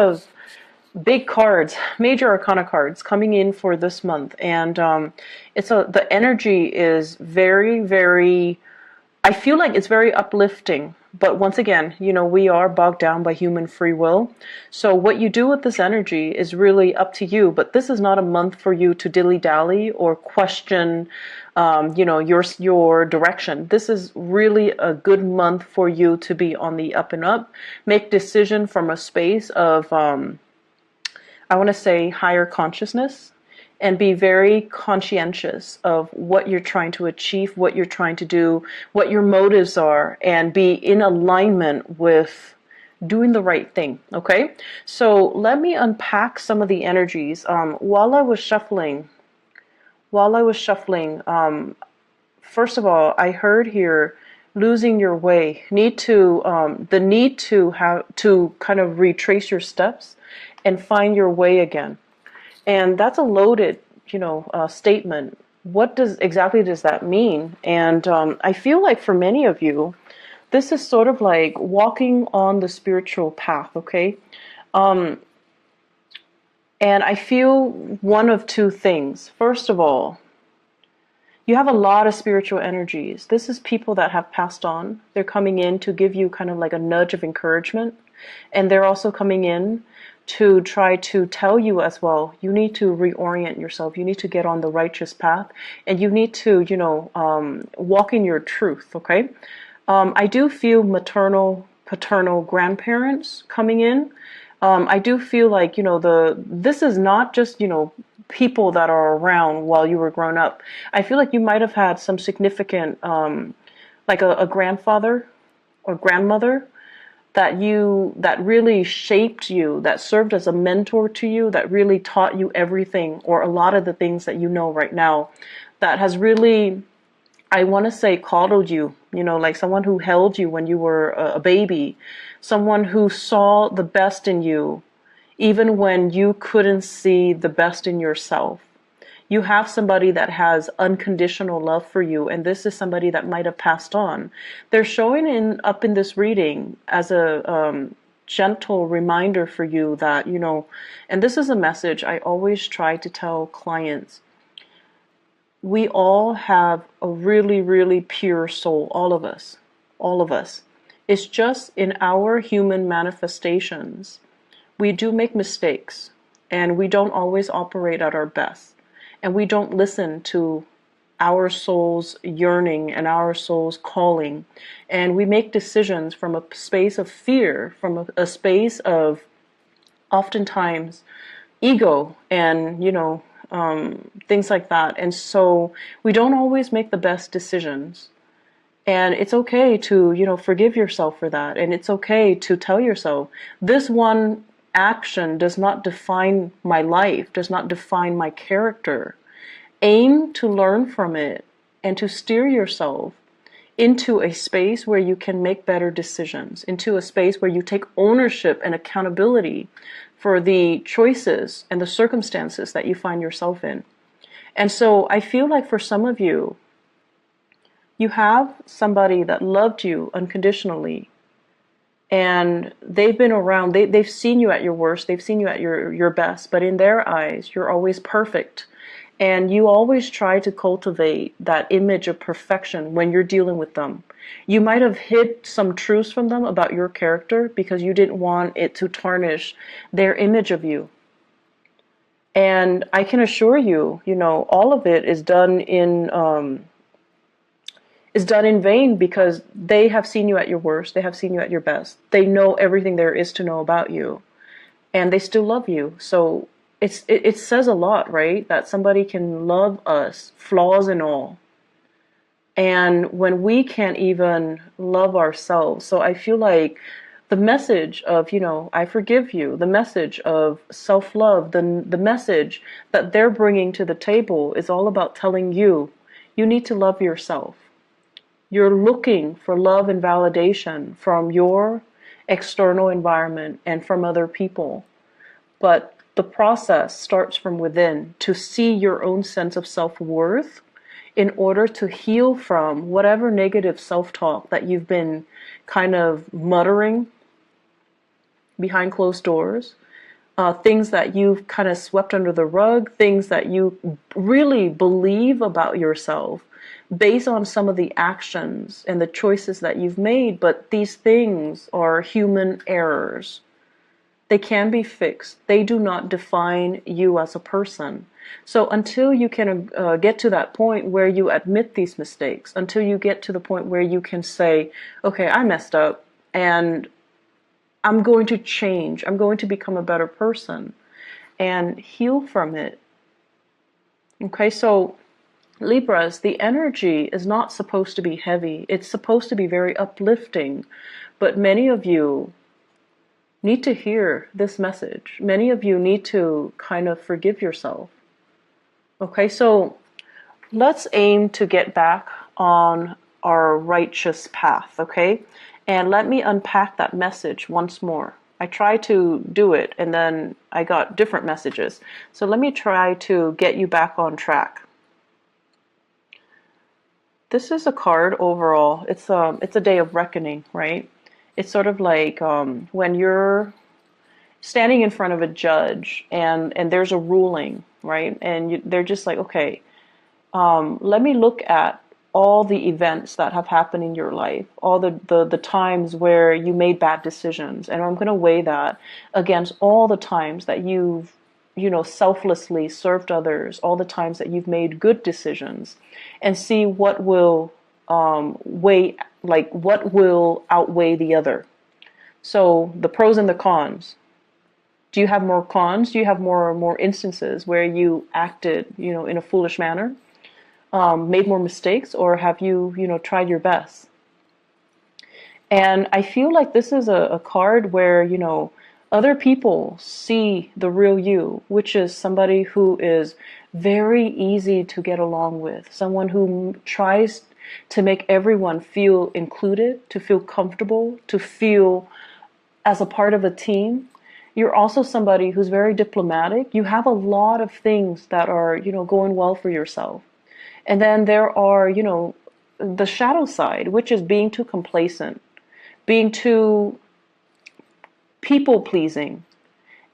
of big cards, major arcana cards coming in for this month, and the energy is very, very. I feel like it's very uplifting. But once again, we are bogged down by human free will. So what you do with this energy is really up to you. But this is not a month for you to dilly-dally or question, your direction. This is really a good month for you to be on the up and up. Make decision from a space of, I want to say, higher consciousness, and be very conscientious of what you're trying to achieve, what you're trying to do, what your motives are, and be in alignment with doing the right thing. Okay, so let me unpack some of the energies. While I was shuffling, first of all, I heard here losing your way, the need to have to kind of retrace your steps and find your way again. And that's a loaded, statement. What exactly does that mean? And I feel like for many of you, this is sort of like walking on the spiritual path, okay? And I feel one of two things. First of all, you have a lot of spiritual energies. This is people that have passed on. They're coming in to give you kind of like a nudge of encouragement. And they're also coming in to try to tell you as well, you need to reorient yourself. You need to get on the righteous path, and you need to, walk in your truth. Okay. I do feel maternal, paternal grandparents coming in. I do feel like, this is not just, people that are around while you were grown up. I feel like you might have had some significant, like a grandfather or grandmother that really shaped you, that served as a mentor to you, that really taught you everything, or a lot of the things that you know right now, that has really, I want to say, coddled you, like someone who held you when you were a baby, someone who saw the best in you, even when you couldn't see the best in yourself. You have somebody that has unconditional love for you, and this is somebody that might have passed on. They're showing up in this reading as a gentle reminder for you that, and this is a message I always try to tell clients. We all have a really, really pure soul, all of us. All of us. It's just in our human manifestations, we do make mistakes, and we don't always operate at our best. And we don't listen to our soul's yearning and our soul's calling. And we make decisions from a space of fear, from a space of oftentimes ego and, things like that. And so we don't always make the best decisions. And it's okay to, forgive yourself for that. And it's okay to tell yourself, this one action does not define my life, does not define my character. Aim to learn from it and to steer yourself into a space where you can make better decisions, into a space where you take ownership and accountability for the choices and the circumstances that you find yourself in. And so I feel like for some of you, you have somebody that loved you unconditionally, and they've been around, they've seen you at your worst, they've seen you at your best, but in their eyes, you're always perfect. And you always try to cultivate that image of perfection when you're dealing with them. You might have hid some truths from them about your character because you didn't want it to tarnish their image of you. And I can assure you, all of it is done in vain, because they have seen you at your worst, they have seen you at your best. They know everything there is to know about you, and they still love you. So it says a lot, right? That somebody can love us, flaws and all. And when we can't even love ourselves. So I feel like the message of, I forgive you, the message of self-love, the message that they're bringing to the table is all about telling you, you need to love yourself. You're looking for love and validation from your external environment and from other people. But the process starts from within, to see your own sense of self-worth in order to heal from whatever negative self-talk that you've been kind of muttering behind closed doors, things that you've kind of swept under the rug, things that you really believe about yourself based on some of the actions and the choices that you've made. But these things are human errors. They can be fixed. They do not define you as a person. So until you can get to that point where you admit these mistakes, until you get to the point where you can say, okay, I messed up and I'm going to change. I'm going to become a better person and heal from it. Okay, so Libras, the energy is not supposed to be heavy. It's supposed to be very uplifting. But many of you need to hear this message. Many of you need to kind of forgive yourself. Okay, so let's aim to get back on our righteous path, okay? And let me unpack that message once more. I tried to do it and then I got different messages. So let me try to get you back on track. This is a card overall. It's a day of reckoning, right? It's sort of like when you're standing in front of a judge and there's a ruling, right? And they're just like, okay, let me look at all the events that have happened in your life, all the times where you made bad decisions, and I'm going to weigh that against all the times that you've, selflessly served others, all the times that you've made good decisions, and see what will what will outweigh the other. So the pros and the cons. Do you have more cons? Do you have more instances where you acted, in a foolish manner? Made more mistakes, or have you, tried your best? And I feel like this is a card where, other people see the real you, which is somebody who is very easy to get along with, someone who tries to make everyone feel included, to feel comfortable, to feel as a part of a team. You're also somebody who's very diplomatic. You have a lot of things that are, going well for yourself. And then there are, the shadow side, which is being too complacent, being too people-pleasing,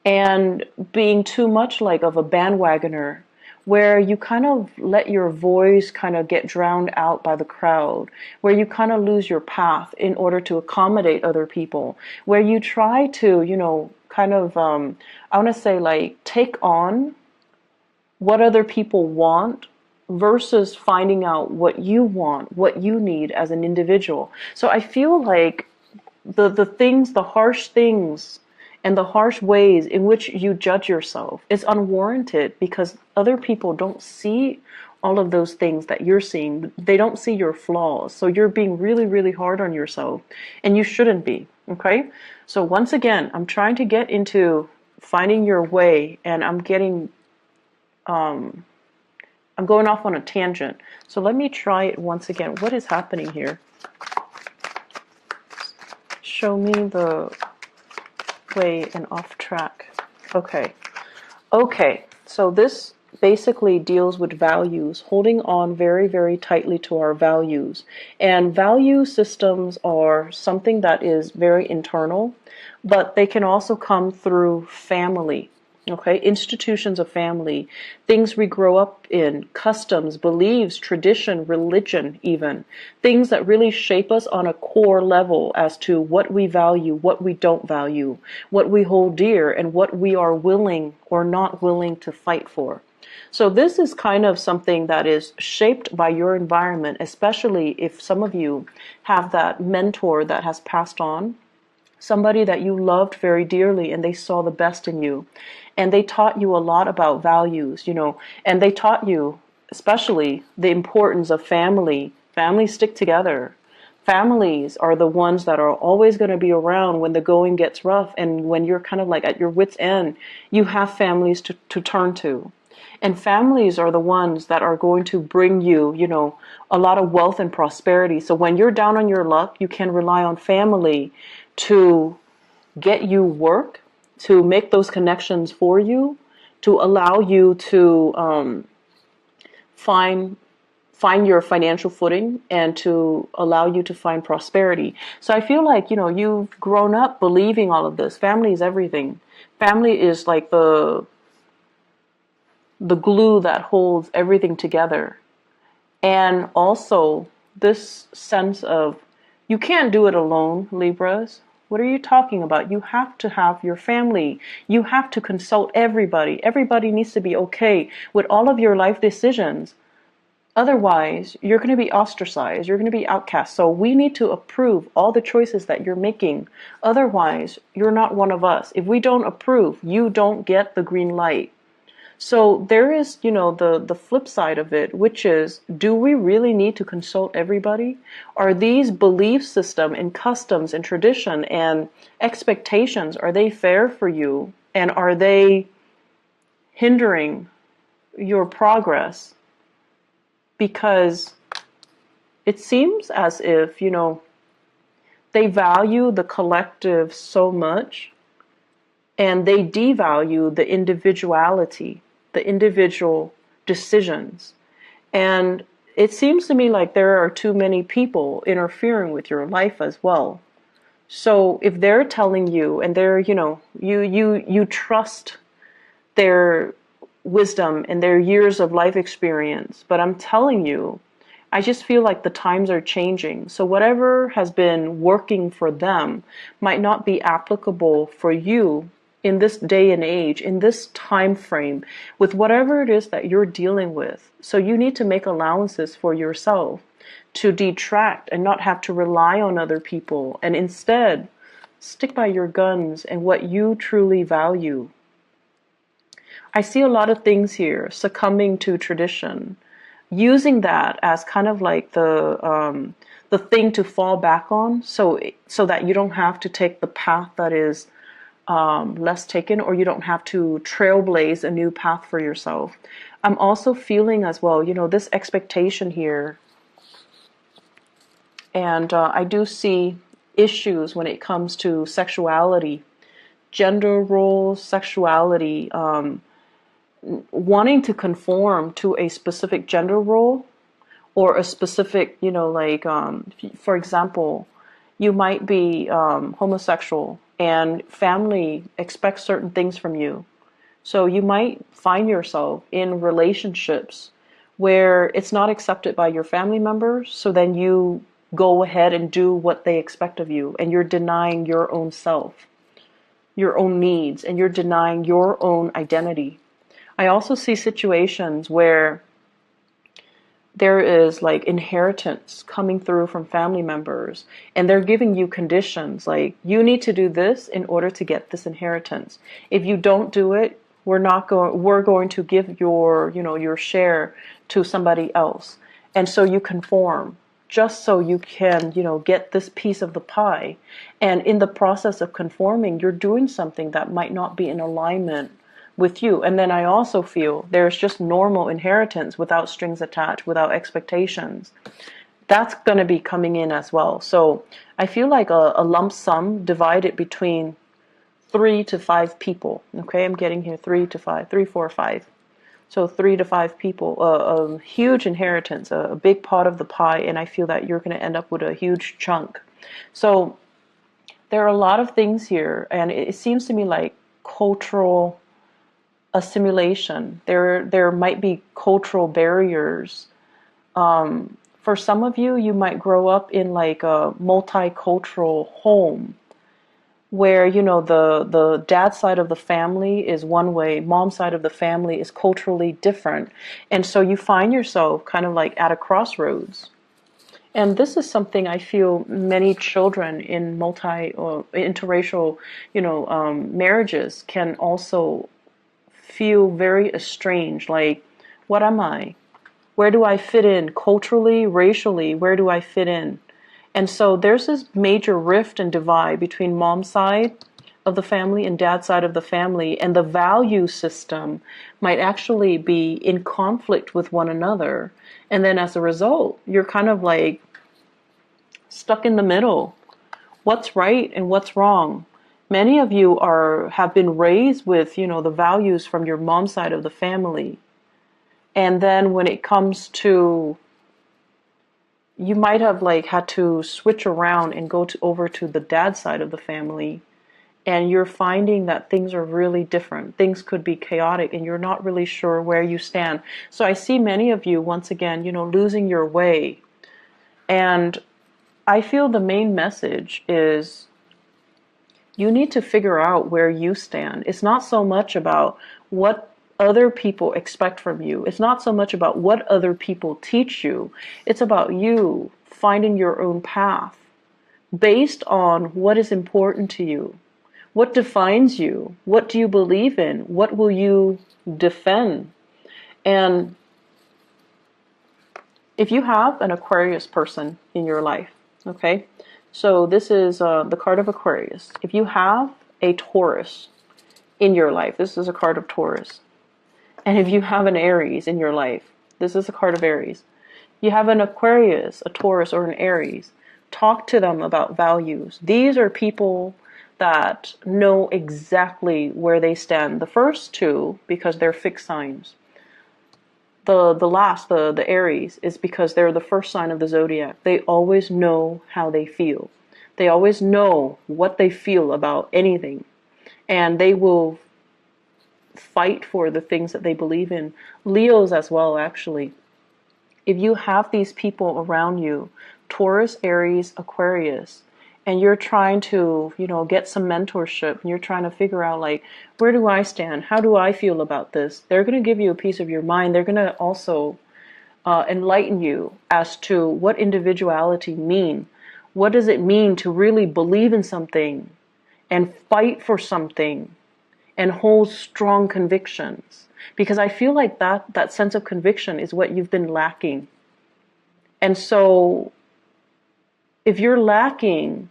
and being too much like of a bandwagoner, where you kind of let your voice kind of get drowned out by the crowd, where you kind of lose your path in order to accommodate other people, where you try to, kind of, I want to say like take on what other people want versus finding out what you want, what you need as an individual. So I feel like the harsh things and the harsh ways in which you judge yourself is unwarranted, because other people don't see all of those things that you're seeing. They don't see your flaws. So you're being really, really hard on yourself, and you shouldn't be, okay? So once again, I'm trying to get into finding your way, and I'm going off on a tangent. So let me try it once again. What is happening here? Show me the way and off track. Okay. So this basically deals with values, holding on very, very tightly to our values. And value systems are something that is very internal, but they can also come through family. Okay, institutions of family, things we grow up in, customs, beliefs, tradition, religion even, things that really shape us on a core level as to what we value, what we don't value, what we hold dear, and what we are willing or not willing to fight for. So this is kind of something that is shaped by your environment, especially if some of you have that mentor that has passed on, somebody that you loved very dearly and they saw the best in you. And they taught you a lot about values, and they taught you especially the importance of family. Families stick together. Families are the ones that are always going to be around when the going gets rough, and when you're kind of like at your wit's end, you have families to turn to. And families are the ones that are going to bring you, a lot of wealth and prosperity. So when you're down on your luck, you can rely on family to get you work, to make those connections for you, to allow you to find your financial footing, and to allow you to find prosperity. So I feel like, you've grown up believing all of this. Family is everything. Family is like the glue that holds everything together. And also this sense of you can't do it alone, Libras. What are you talking about? You have to have your family. You have to consult everybody. Everybody needs to be okay with all of your life decisions. Otherwise, you're going to be ostracized. You're going to be outcast. So we need to approve all the choices that you're making. Otherwise, you're not one of us. If we don't approve, you don't get the green light. So there is, the flip side of it, which is, do we really need to consult everybody? Are these belief system and customs and tradition and expectations, are they fair for you? And are they hindering your progress? Because it seems as if, they value the collective so much and they devalue the individuality, the individual decisions. And it seems to me like there are too many people interfering with your life as well. So if they're telling you and they're, you trust their wisdom and their years of life experience, but I'm telling you, I just feel like the times are changing. So whatever has been working for them might not be applicable for you in this day and age, in this time frame, with whatever it is that you're dealing with. So you need to make allowances for yourself to detract and not have to rely on other people, and instead stick by your guns and what you truly value. I see a lot of things here succumbing to tradition, using that as kind of like the thing to fall back on, so that you don't have to take the path that is less taken, or you don't have to trailblaze a new path for yourself. I'm also feeling as well, this expectation here, and I do see issues when it comes to sexuality, gender roles, sexuality, wanting to conform to a specific gender role or a specific, for example, you might be homosexual and family expects certain things from you. So you might find yourself in relationships where it's not accepted by your family members. So then you go ahead and do what they expect of you, and you're denying your own self, your own needs, and you're denying your own identity. I also see situations where there is like inheritance coming through from family members, and they're giving you conditions like, you need to do this in order to get this inheritance. If you don't do it, we're going to give your share to somebody else. And so you conform just so you can, get this piece of the pie. And in the process of conforming, you're doing something that might not be in alignment with you. And then I also feel there's just normal inheritance without strings attached, without expectations. That's going to be coming in as well. So I feel like a lump sum divided between 3 to 5 people. Okay, I'm getting here 3 to 5, 3, 4, 5. So 3 to 5 people, a huge inheritance, a big pot of the pie, and I feel that you're going to end up with a huge chunk. So there are a lot of things here, and it seems to me like cultural assimilation. There might be cultural barriers. For some of you, you might grow up in like a multicultural home where, the dad side of the family is one way, mom side of the family is culturally different. And so you find yourself kind of like at a crossroads. And this is something I feel many children in multi or interracial, marriages can also feel very estranged. Like, what am I? Where do I fit in culturally, racially? Where do I fit in? And so there's this major rift and divide between mom's side of the family and dad's side of the family, and the value system might actually be in conflict with one another. And then as a result, you're kind of like stuck in the middle. What's right and what's wrong? Many of you have been raised with, the values from your mom's side of the family. And then when it comes to, you might have like had to switch around and go over to the dad's side of the family. and you're finding that things are really different. Things could be chaotic and you're not really sure where you stand. So I see many of you, once again, losing your way. And I feel the main message is you need to figure out where you stand. It's not so much about what other people expect from you. It's not so much about what other people teach you. It's about you finding your own path based on what is important to you. What defines you? What do you believe in? What will you defend? And if you have an Aquarius person in your life, okay, so this is the card of Aquarius. If you have a Taurus in your life, this is a card of Taurus. And if you have an Aries in your life, this is a card of Aries. You have an Aquarius, a Taurus, or an Aries. Talk to them about values. These are people that know exactly where they stand. The first two, because they're fixed signs. The Aries, is because they're the first sign of the zodiac. They always know how they feel. They always know what they feel about anything. And they will fight for the things that they believe in. Leos as well, actually. If you have these people around you, Taurus, Aries, Aquarius, and you're trying to, get some mentorship, and you're trying to figure out, like, where do I stand? How do I feel about this? They're going to give you a piece of your mind. They're going to also enlighten you as to what individuality mean. What does it mean to really believe in something and fight for something and hold strong convictions? Because I feel like that sense of conviction is what you've been lacking. And so if you're lacking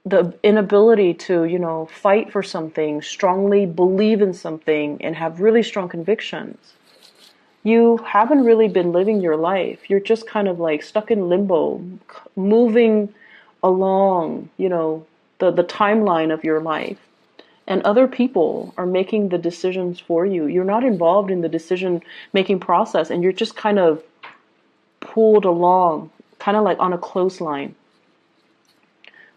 the inability to, fight for something, strongly believe in something, and have really strong convictions, you haven't really been living your life. You're just kind of like stuck in limbo, moving along, the timeline of your life. And other people are making the decisions for you. You're not involved in the decision-making process, and you're just kind of pulled along, kind of like on a clothesline.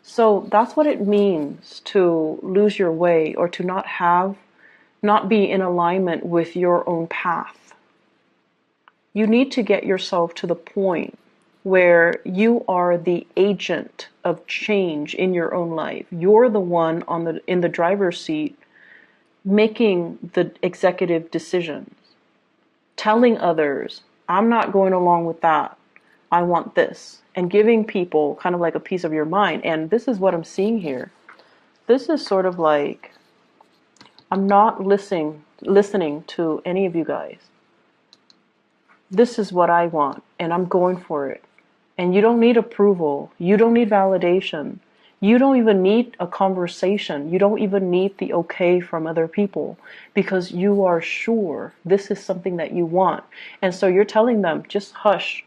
So that's what it means to lose your way, or to not be in alignment with your own path. You need to get yourself to the point where you are the agent of change in your own life. You're the one in the driver's seat making the executive decisions, telling others, I'm not going along with that. I want this. And giving people kind of like a piece of your mind. And this is what I'm seeing here. This is sort of like, I'm not listening to any of you guys. This is what I want, and I'm going for it. And you don't need approval. You don't need validation. You don't even need a conversation. You don't even need the okay from other people, because you are sure this is something that you want. And so you're telling them, just hush.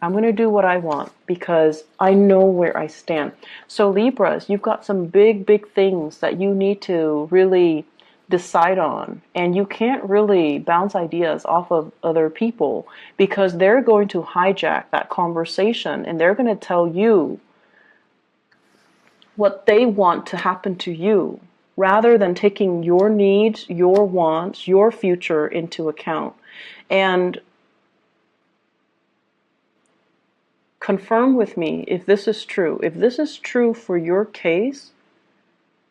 I'm going to do what I want because I know where I stand. So Libras, you've got some big, big things that you need to really decide on. And you can't really bounce ideas off of other people, because they're going to hijack that conversation and they're going to tell you what they want to happen to you, rather than taking your needs, your wants, your future into account. And confirm with me if this is true. If this is true for your case,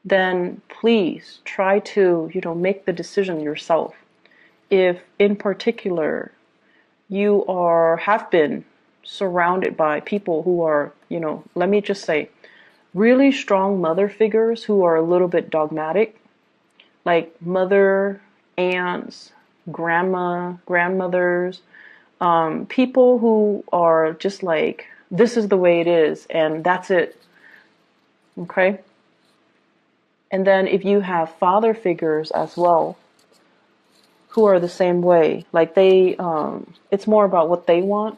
then please try to, make the decision yourself. If in particular you have been surrounded by people who are, let me just say, really strong mother figures who are a little bit dogmatic, like mother, aunts, grandmothers, people who are just like, this is the way it is, and that's it. Okay? And then if you have father figures as well, who are the same way, like it's more about what they want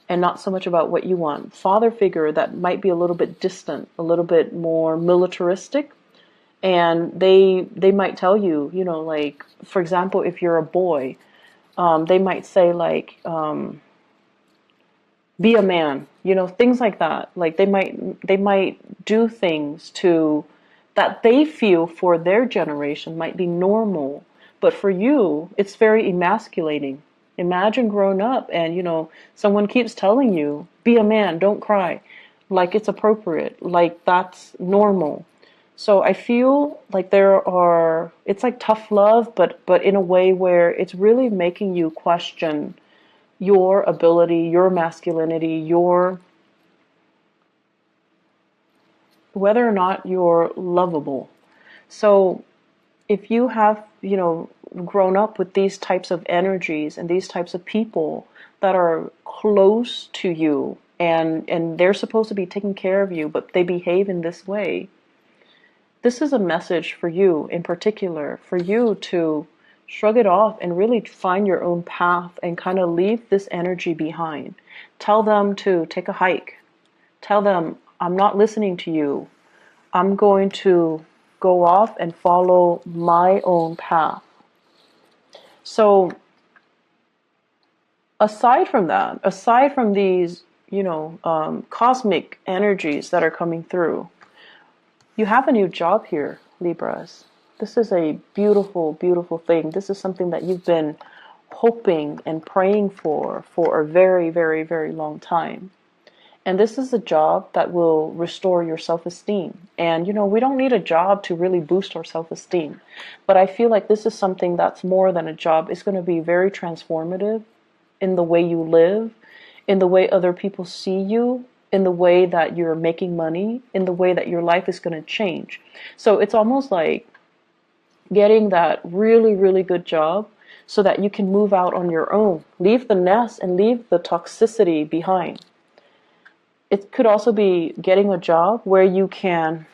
and not so much about what you want. Father figure that might be a little bit distant, a little bit more militaristic, and they might tell you, like, for example, if you're a boy, they might say like, be a man, things like that. Like they might do things that they feel for their generation might be normal, but for you, it's very emasculating. Imagine growing up and, someone keeps telling you, be a man, don't cry, like it's appropriate, like that's normal. So I feel like it's like tough love, but in a way where it's really making you question your ability, your masculinity, whether or not you're lovable. So if you have, grown up with these types of energies and these types of people that are close to you, and they're supposed to be taking care of you, but they behave in this way, this is a message for you in particular, for you to shrug it off and really find your own path and kind of leave this energy behind. Tell them to take a hike. Tell them, I'm not listening to you. I'm going to go off and follow my own path. So aside from that, aside from these, cosmic energies that are coming through, you have a new job here, Libras. This is a beautiful, beautiful thing. This is something that you've been hoping and praying for a very, very, very long time. And this is a job that will restore your self-esteem. And, we don't need a job to really boost our self-esteem. But I feel like this is something that's more than a job. It's going to be very transformative in the way you live, in the way other people see you, in the way that you're making money, in the way that your life is going to change. So it's almost like getting that really, really good job so that you can move out on your own. Leave the nest and leave the toxicity behind. It could also be getting a job where you can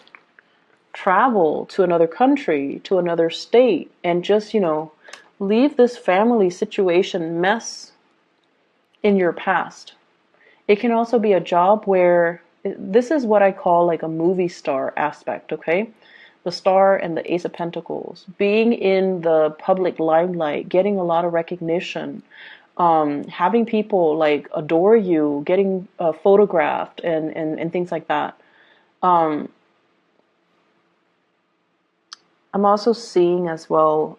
travel to another country, to another state, and just, leave this family situation mess in your past. It can also be a job where, this is what I call like a movie star aspect, okay? The star and the Ace of Pentacles. Being in the public limelight, getting a lot of recognition, having people like adore you, getting photographed and things like that. I'm also seeing as well,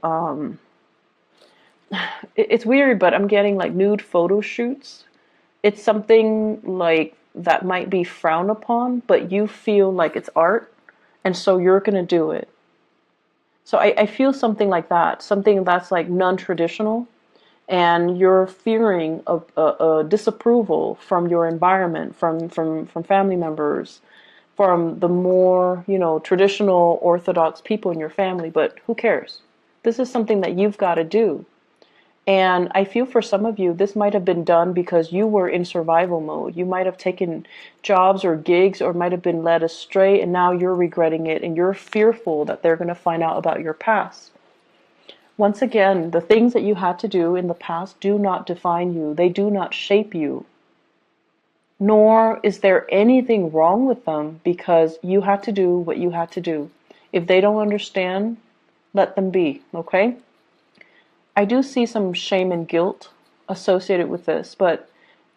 it's weird, but I'm getting like nude photo shoots. It's something like that might be frowned upon, but you feel like it's art, and so you're going to do it. So I feel something like that, something that's like non-traditional, and you're fearing a disapproval from your environment, from family members, from the more, traditional Orthodox people in your family, but who cares? This is something that you've got to do. And I feel for some of you, this might have been done because you were in survival mode. You might have taken jobs or gigs or might have been led astray, and now you're regretting it and you're fearful that they're going to find out about your past. Once again, the things that you had to do in the past do not define you. They do not shape you. Nor is there anything wrong with them, because you had to do what you had to do. If they don't understand, let them be, okay? I do see some shame and guilt associated with this, but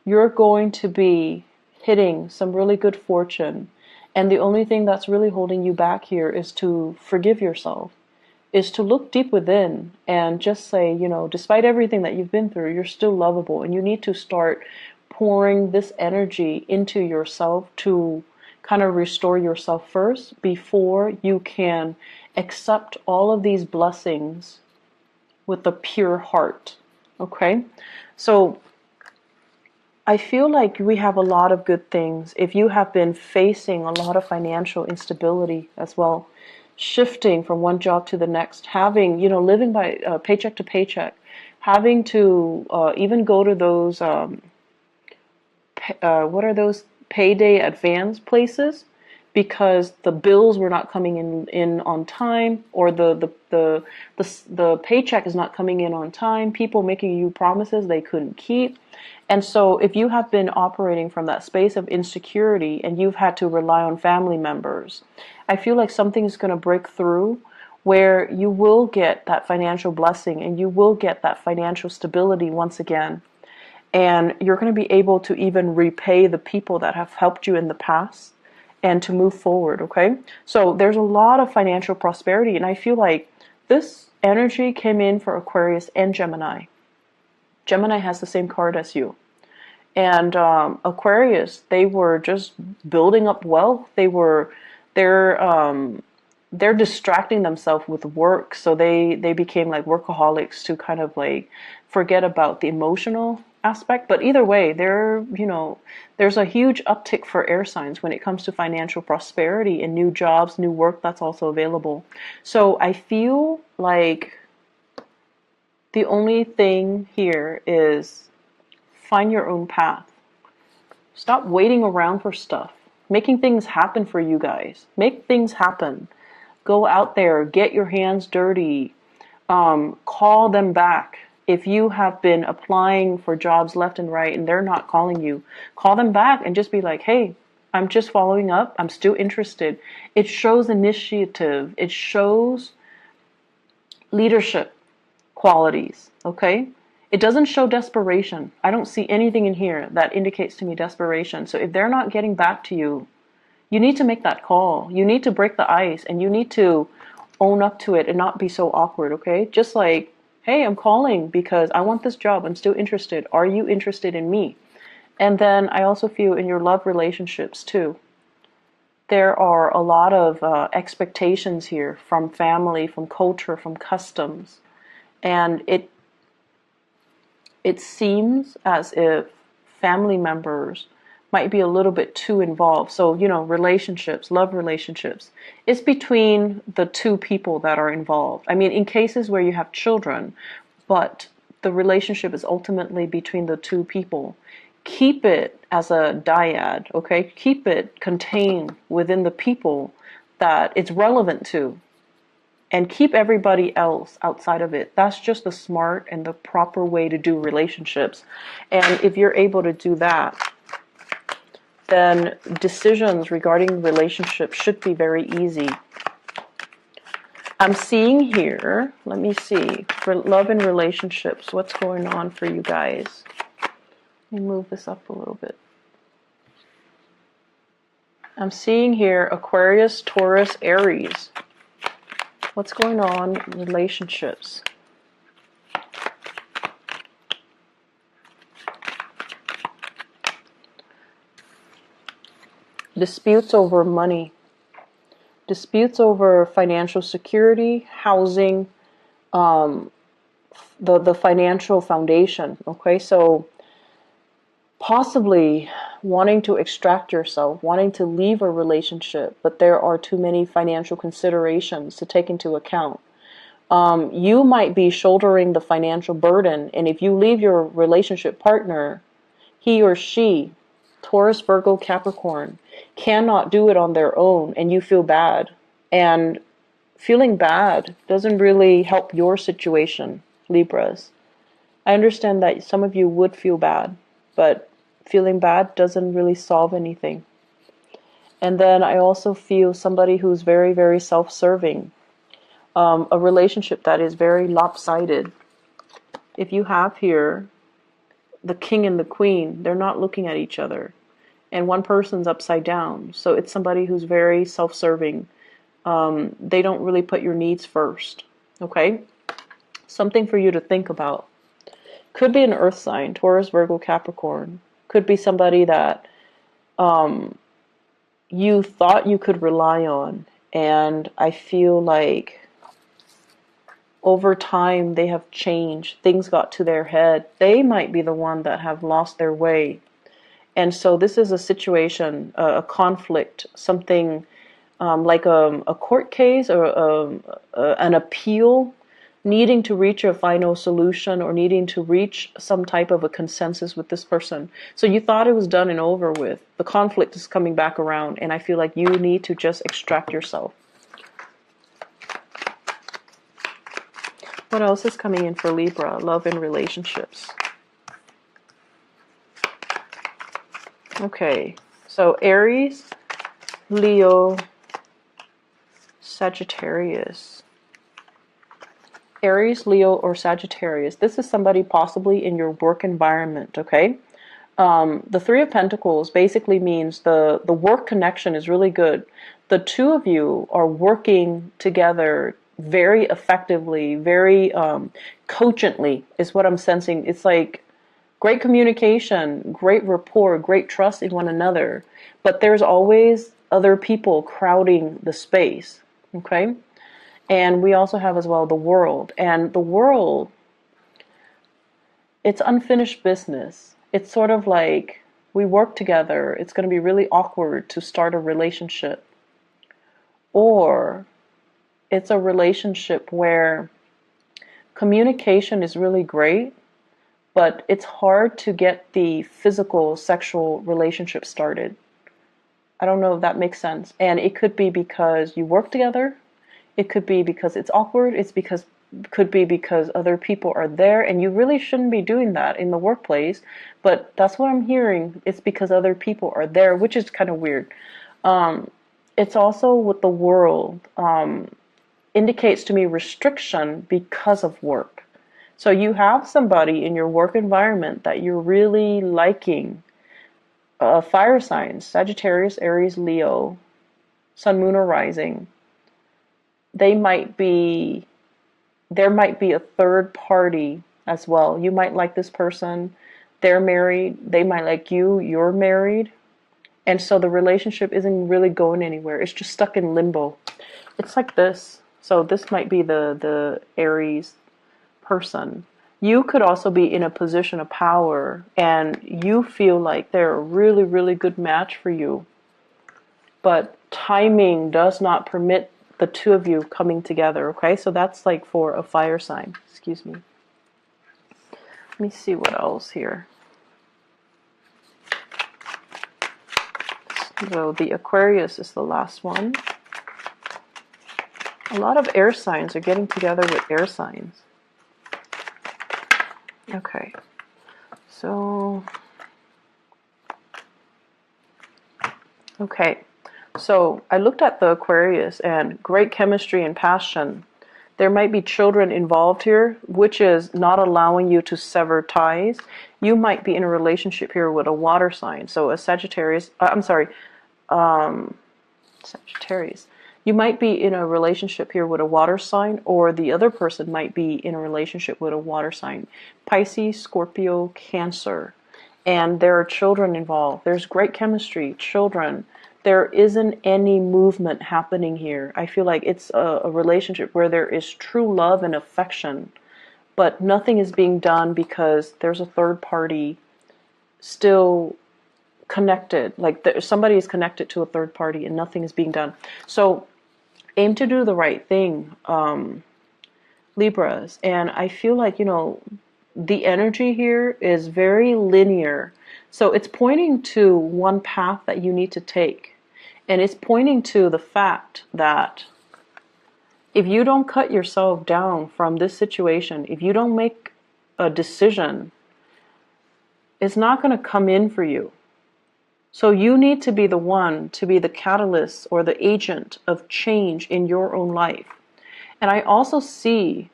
you're going to be hitting some really good fortune. And the only thing that's really holding you back here is to forgive yourself, is to look deep within and just say, despite everything that you've been through, you're still lovable, and you need to start pouring this energy into yourself to kind of restore yourself first before you can accept all of these blessings with a pure heart. Okay? So I feel like we have a lot of good things. If you have been facing a lot of financial instability as well, shifting from one job to the next, having, living by paycheck to paycheck, having to even go to those, what are those payday advance places? Because the bills were not coming in on time, or the paycheck is not coming in on time. People making you promises they couldn't keep. And so if you have been operating from that space of insecurity and you've had to rely on family members, I feel like something is going to break through where you will get that financial blessing and you will get that financial stability once again. And you're going to be able to even repay the people that have helped you in the past. and to move forward, okay? So there's a lot of financial prosperity, and I feel like this energy came in for Aquarius and Gemini. Gemini has the same card as you. And Aquarius, they were just building up wealth. They're distracting themselves with work, so they became like workaholics to kind of like forget about the emotional aspect. But either way, there's a huge uptick for air signs when it comes to financial prosperity and new jobs, new work that's also available. So I feel like the only thing here is find your own path. Stop waiting around for stuff. Making things happen for you guys. Make things happen. Go out there, get your hands dirty. Call them back. If you have been applying for jobs left and right and they're not calling you, call them back and just be like, hey, I'm just following up. I'm still interested. It shows initiative. It shows leadership qualities, okay? It doesn't show desperation. I don't see anything in here that indicates to me desperation. So if they're not getting back to you, you need to make that call. You need to break the ice and you need to own up to it and not be so awkward, okay? Just like, hey, I'm calling because I want this job. I'm still interested. Are you interested in me? And then I also feel in your love relationships too. There are a lot of expectations here from family, from culture, from customs. And it seems as if family members might be a little bit too involved. So, relationships, love relationships, it's between the two people that are involved. I mean, in cases where you have children, but the relationship is ultimately between the two people. Keep it as a dyad, okay? Keep it contained within the people that it's relevant to. And keep everybody else outside of it. That's just the smart and the proper way to do relationships. And if you're able to do that, then decisions regarding relationships should be very easy. I'm seeing here, let me see, for love and relationships, what's going on for you guys? Let me move this up a little bit. I'm seeing here Aquarius, Taurus, Aries. What's going on in relationships? Disputes over money. Disputes over financial security, housing, the financial foundation. Okay, so possibly wanting to extract yourself, wanting to leave a relationship, but there are too many financial considerations to take into account. You might be shouldering the financial burden, and if you leave your relationship partner, he or she, Taurus, Virgo, Capricorn, cannot do it on their own, and you feel bad. And feeling bad doesn't really help your situation, Libras. I understand that some of you would feel bad, but feeling bad doesn't really solve anything. And then I also feel somebody who's very, very self-serving. A relationship that is very lopsided. If you have here the king and the queen, they're not looking at each other. And one person's upside down. So it's somebody who's very self-serving. They don't really put your needs first. Okay? Something for you to think about. Could be an earth sign, Taurus, Virgo, Capricorn. Could be somebody that you thought you could rely on. And I feel like over time they have changed. Things got to their head. They might be the one that have lost their way. And so this is a situation, a conflict, something like a court case or an appeal, needing to reach a final solution or needing to reach some type of a consensus with this person. So you thought it was done and over with. The conflict is coming back around, and I feel like you need to just extract yourself. What else is coming in for Libra? Love and relationships. Okay, so Aries, Leo, Sagittarius. Aries, Leo, or Sagittarius. This is somebody possibly in your work environment, okay? The Three of Pentacles basically means the work connection is really good. The two of you are working together very effectively, very cogently is what I'm sensing. It's like great communication, great rapport, great trust in one another. But there's always other people crowding the space, okay? And we also have as well the world. And the world, it's unfinished business. It's sort of like we work together. It's going to be really awkward to start a relationship. Or it's a relationship where communication is really great, but it's hard to get the physical sexual relationship started. I don't know if that makes sense. And it could be because you work together. It could be because it's awkward. Could be because other people are there, and you really shouldn't be doing that in the workplace. But that's what I'm hearing. It's because other people are there, which is kind of weird. It's also with the world. Indicates to me restriction because of work. So you have somebody in your work environment that you're really liking. Fire signs, Sagittarius, Aries, Leo, Sun, Moon, or Rising. There might be a third party as well. You might like this person. They're married. They might like you. You're married. And so the relationship isn't really going anywhere. It's just stuck in limbo. It's like this. So this might be the Aries person. You could also be in a position of power and you feel like they're a really, really good match for you. But timing does not permit the two of you coming together, okay? So that's like for a fire sign. Excuse me. Let me see what else here. So the Aquarius is the last one. A lot of air signs are getting together with air signs. Okay, so I looked at the Aquarius and great chemistry and passion. There might be children involved here, which is not allowing you to sever ties. You might be in a relationship here with a water sign. So a Sagittarius, Sagittarius. You might be in a relationship here with a water sign, or the other person might be in a relationship with a water sign. Pisces, Scorpio, Cancer. And there are children involved. There's great chemistry, children. There isn't any movement happening here. I feel like it's a relationship where there is true love and affection, but nothing is being done because there's a third party still connected. Like somebody is connected to a third party and nothing is being done. So aim to do the right thing, Libras. And I feel like, the energy here is very linear. So it's pointing to one path that you need to take. And it's pointing to the fact that if you don't cut yourself down from this situation, if you don't make a decision, it's not going to come in for you. So you need to be the one to be the catalyst or the agent of change in your own life. And I also see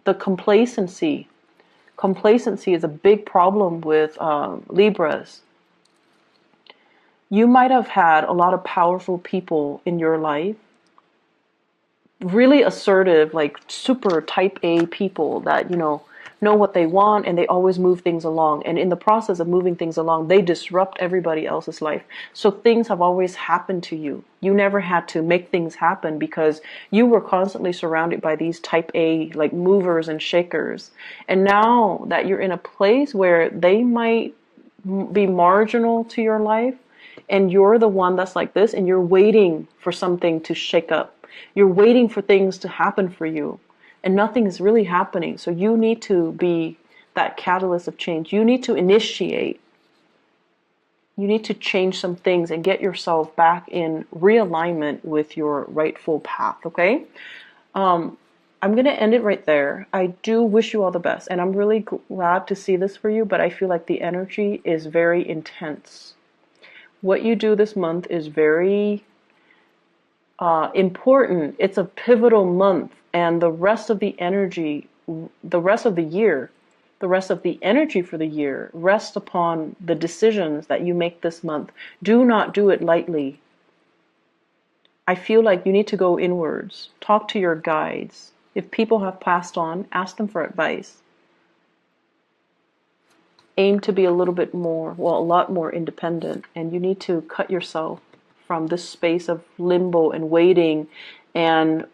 the complacency. Complacency is a big problem with Libras. You might have had a lot of powerful people in your life, really assertive, like super type A people that, know what they want and they always move things along. And in the process of moving things along, they disrupt everybody else's life. So things have always happened to you. You never had to make things happen because you were constantly surrounded by these type A, like movers and shakers. And now that you're in a place where they might be marginal to your life and you're the one that's like this and you're waiting for something to shake up. You're waiting for things to happen for you. And nothing is really happening. So you need to be that catalyst of change. You need to initiate. You need to change some things and get yourself back in realignment with your rightful path, okay? I'm going to end it right there. I do wish you all the best. And I'm really glad to see this for you, but I feel like the energy is very intense. What you do this month is very important. It's a pivotal month. And the rest of the energy, the rest of the year the rest of the energy for the year rests upon the decisions that you make this month. Do not do it lightly. I feel like you need to go inwards. Talk to your guides. If people have passed on, ask them for advice. Aim to be a little bit more, well, a lot more independent. And you need to cut yourself from this space of limbo and waiting. And,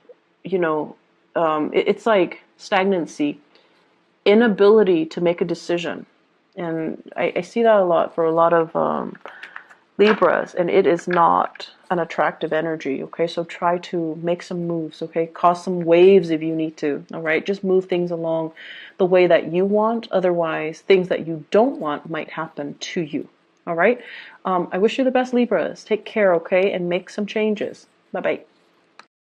it's like stagnancy, inability to make a decision. And I see that a lot for a lot of Libras, and it is not an attractive energy, okay? So try to make some moves, okay? Cause some waves if you need to, all right? Just move things along the way that you want. Otherwise, things that you don't want might happen to you, all right? I wish you the best, Libras. Take care, okay? And make some changes. Bye-bye.